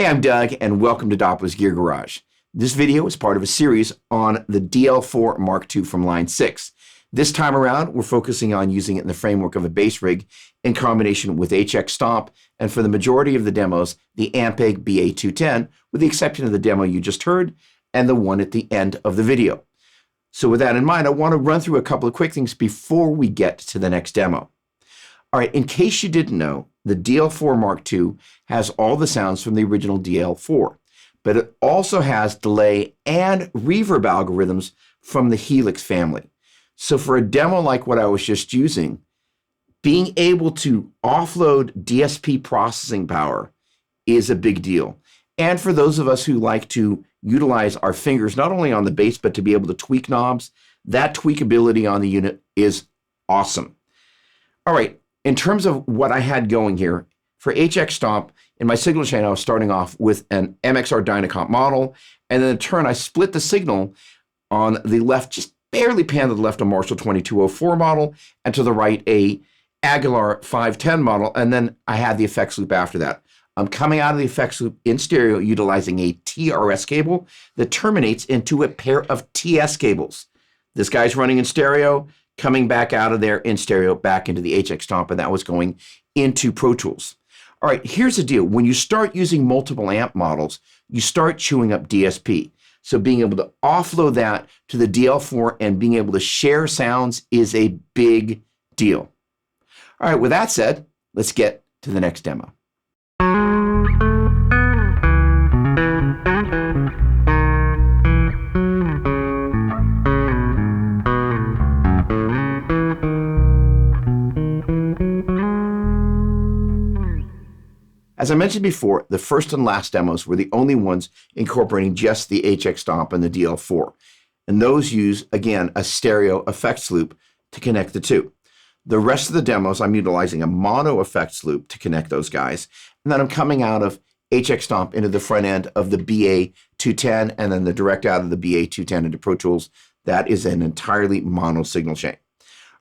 I'm Doug, and welcome to Doppler's Gear Garage. This video is part of a series on the DL4 Mark II from Line 6. This time around, we're focusing on using it in the framework of a bass rig in combination with HX Stomp, and for the majority of the demos, the MkII BA210, with the exception of the demo you just heard and the one at the end of the video. So with that in mind, I want to run through a couple of quick things before we get to the next demo. All right, in case you didn't know, the DL4 Mark II has all the sounds from the original DL4, but it also has delay and reverb algorithms from the Helix family. So for a demo like what I was just using, being able to offload DSP processing power is a big deal. And for those of us who like to utilize our fingers, not only on the bass, but to be able to tweak knobs, that tweakability on the unit is awesome. All right. In terms of what I had going here, for HX Stomp, in my signal chain, I was starting off with an MXR Dynacomp model, and then in turn, I split the signal on the left, just barely pan to the left, a Marshall 2204 model, and to the right, a Aguilar 510 model, and then I had the effects loop after that. I'm coming out of the effects loop in stereo utilizing a TRS cable that terminates into a pair of TS cables. This guy's running in stereo, coming back out of there in stereo, back into the HX Stomp, and that was going into Pro Tools. All right, here's the deal. When you start using multiple amp models, you start chewing up DSP. So being able to offload that to the DL4 and being able to share sounds is a big deal. All right, with that said, let's get to the next demo. As I mentioned before, the first and last demos were the only ones incorporating just the HX Stomp and the DL4. And those use, again, a stereo effects loop to connect the two. The rest of the demos, I'm utilizing a mono effects loop to connect those guys. And then I'm coming out of HX Stomp into the front end of the BA210, and then the direct out of the BA210 into Pro Tools. That is an entirely mono signal chain.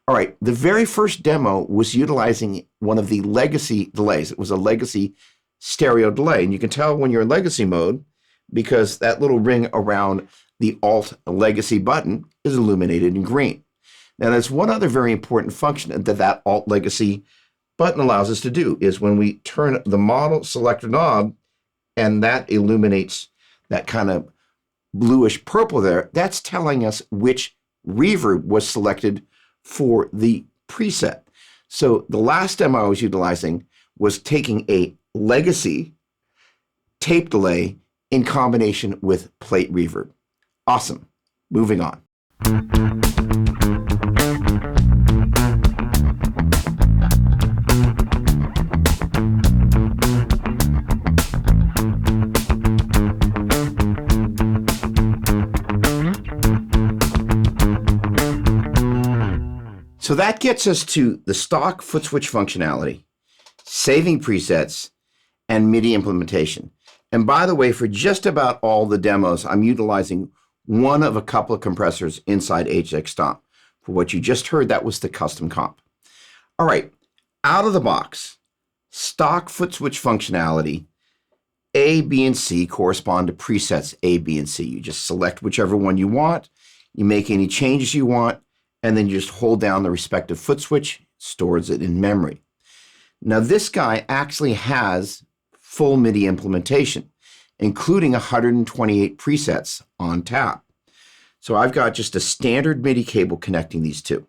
All right, the very first demo was utilizing one of the legacy delays. It was a legacy stereo delay, and you can tell when you're in legacy mode because that little ring around the Alt legacy button is illuminated in green. Now, there's one other very important function that Alt legacy button allows us to do is when we turn the model selector knob and that illuminates that kind of bluish purple there, that's telling us which reverb was selected for the preset. So the last demo I was utilizing was taking a legacy tape delay in combination with plate reverb. Awesome. Moving on. So that gets us to the stock foot switch functionality, saving presets, and MIDI implementation. And by the way, for just about all the demos, I'm utilizing one of a couple of compressors inside HX Stomp. For what you just heard, that was the custom comp. All right, out of the box, stock foot switch functionality, A, B, and C correspond to presets A, B, and C. You just select whichever one you want, you make any changes you want, and then you just hold down the respective foot switch, stores it in memory. Now this guy actually has full MIDI implementation, including 128 presets on tap. So I've got just a standard MIDI cable connecting these two.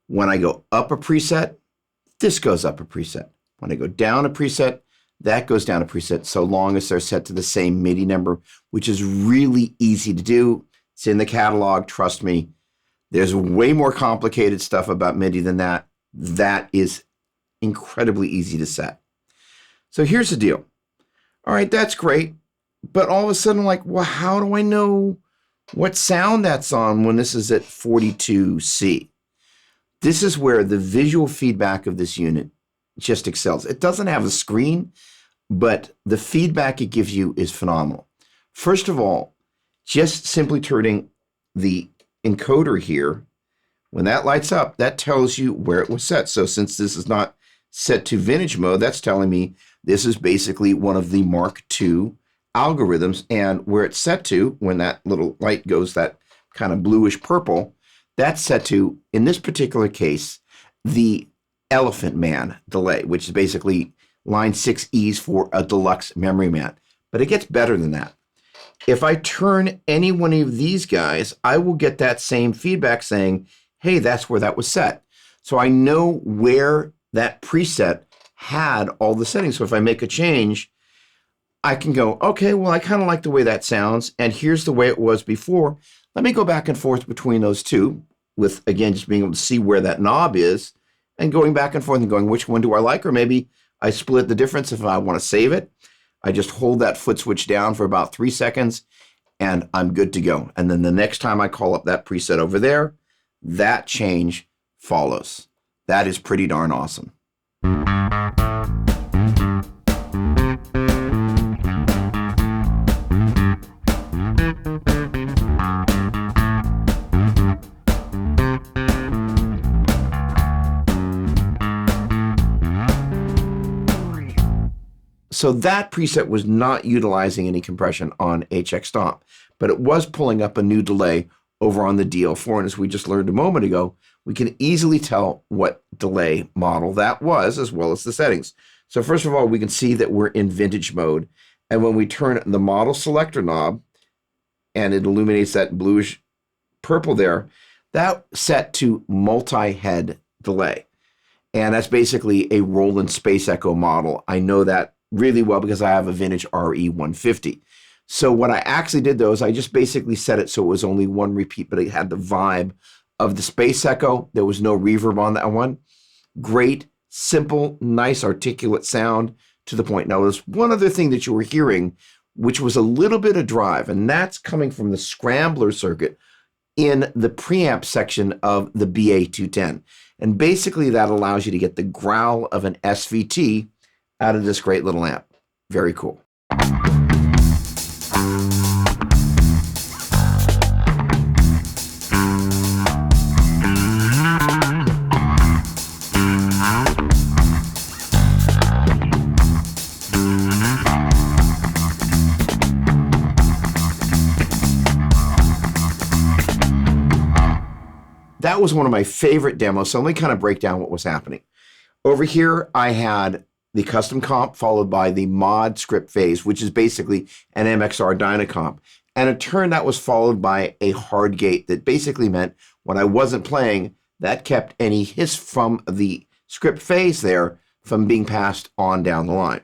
When I go up a preset, this goes up a preset. When I go down a preset, that goes down a preset, so long as they're set to the same MIDI number, which is really easy to do. It's in the catalog, trust me. There's way more complicated stuff about MIDI than that. That is incredibly easy to set. So here's the deal. All right, that's great. But all of a sudden, like, well, how do I know what sound that's on when this is at 42C? This is where the visual feedback of this unit just excels. It doesn't have a screen, but the feedback it gives you is phenomenal. First of all, just simply turning the encoder here, when that lights up, that tells you where it was set. So since this is not set to vintage mode, that's telling me This is basically one of the Mark II algorithms, and where it's set to, when that little light goes that kind of bluish purple, that's set to, in this particular case, the Elephant Man delay, which is basically line 6Es for a deluxe memory man. But it gets better than that. If I turn any one of these guys, I will get that same feedback saying, hey, that's where that was set. So I know where that preset had all the settings. So if I make a change, I can go, okay, well, I kind of like the way that sounds, and here's the way it was before. Let me go back and forth between those two with, again, just being able to see where that knob is and going back and forth and going, which one do I like? Or maybe I split the difference if I want to save it. I just hold that foot switch down for about 3 seconds and I'm good to go. And then the next time I call up that preset over there, that change follows. That is pretty darn awesome. So that preset was not utilizing any compression on HX Stomp, but it was pulling up a new delay over on the DL4. And as we just learned a moment ago, we can easily tell what delay model that was, as well as the settings. So first of all, we can see that we're in vintage mode. And when we turn the model selector knob, and it illuminates that bluish purple there, that's set to multi-head delay. And that's basically a Roland Space Echo model. I know that really well because I have a vintage RE150. So what I actually did though is I just basically set it so it was only one repeat, but it had the vibe of the Space Echo. There was no reverb on that one. Great, simple, nice, articulate sound to the point. Now there's one other thing that you were hearing, which was a little bit of drive, and that's coming from the scrambler circuit in the preamp section of the BA210. And basically that allows you to get the growl of an SVT out of this great little amp. Very cool. That was one of my favorite demos, so let me kind of break down what was happening. Over here, I had the custom comp followed by the mod script phase, which is basically an MXR Dynacomp. And in turn, that was followed by a hard gate that basically meant when I wasn't playing, that kept any hiss from the script phase there from being passed on down the line.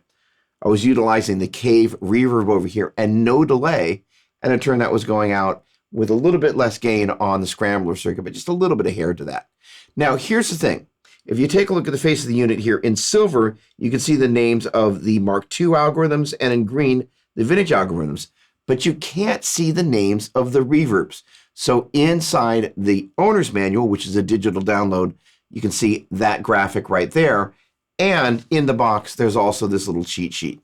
I was utilizing the Cave reverb over here and no delay. And in turn, that was going out with a little bit less gain on the scrambler circuit, but just a little bit of hair to that. Now, here's the thing. If you take a look at the face of the unit here, in silver, you can see the names of the Mark II algorithms, and in green, the vintage algorithms, but you can't see the names of the reverbs. So inside the owner's manual, which is a digital download, you can see that graphic right there. And in the box, there's also this little cheat sheet.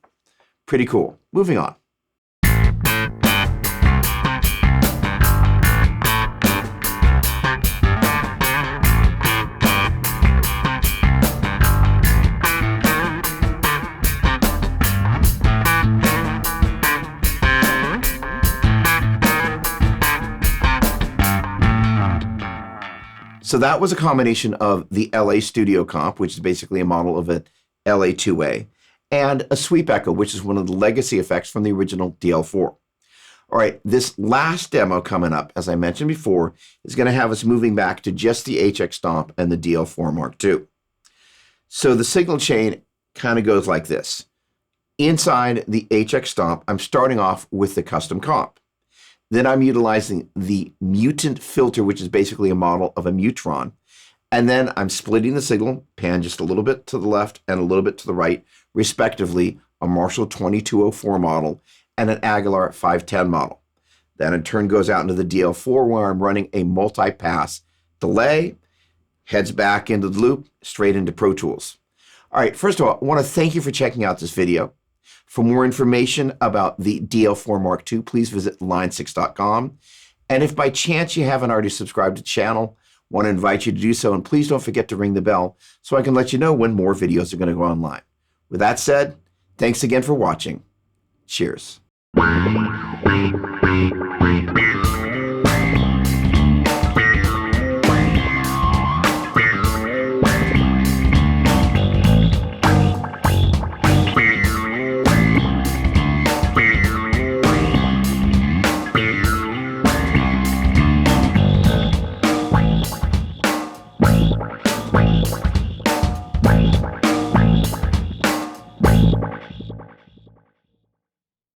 Pretty cool. Moving on. So that was a combination of the LA Studio Comp, which is basically a model of a LA2A, and a Sweep Echo, which is one of the legacy effects from the original DL4. All right, this last demo coming up, as I mentioned before, is going to have us moving back to just the HX Stomp and the DL4 Mark II. So the signal chain kind of goes like this. Inside the HX Stomp, I'm starting off with the custom comp. Then I'm utilizing the mutant filter, which is basically a model of a Mutron. And then I'm splitting the signal, pan just a little bit to the left and a little bit to the right, respectively, a Marshall 2204 model and an Aguilar 510 model. Then in turn goes out into the DL4 where I'm running a multi-pass delay, heads back into the loop, straight into Pro Tools. All right, first of all, I want to thank you for checking out this video. For more information about the DL4 Mark II, please visit line6.com. And if by chance you haven't already subscribed to the channel, I want to invite you to do so. And please don't forget to ring the bell so I can let you know when more videos are going to go online. With that said, Thanks again for watching. Cheers.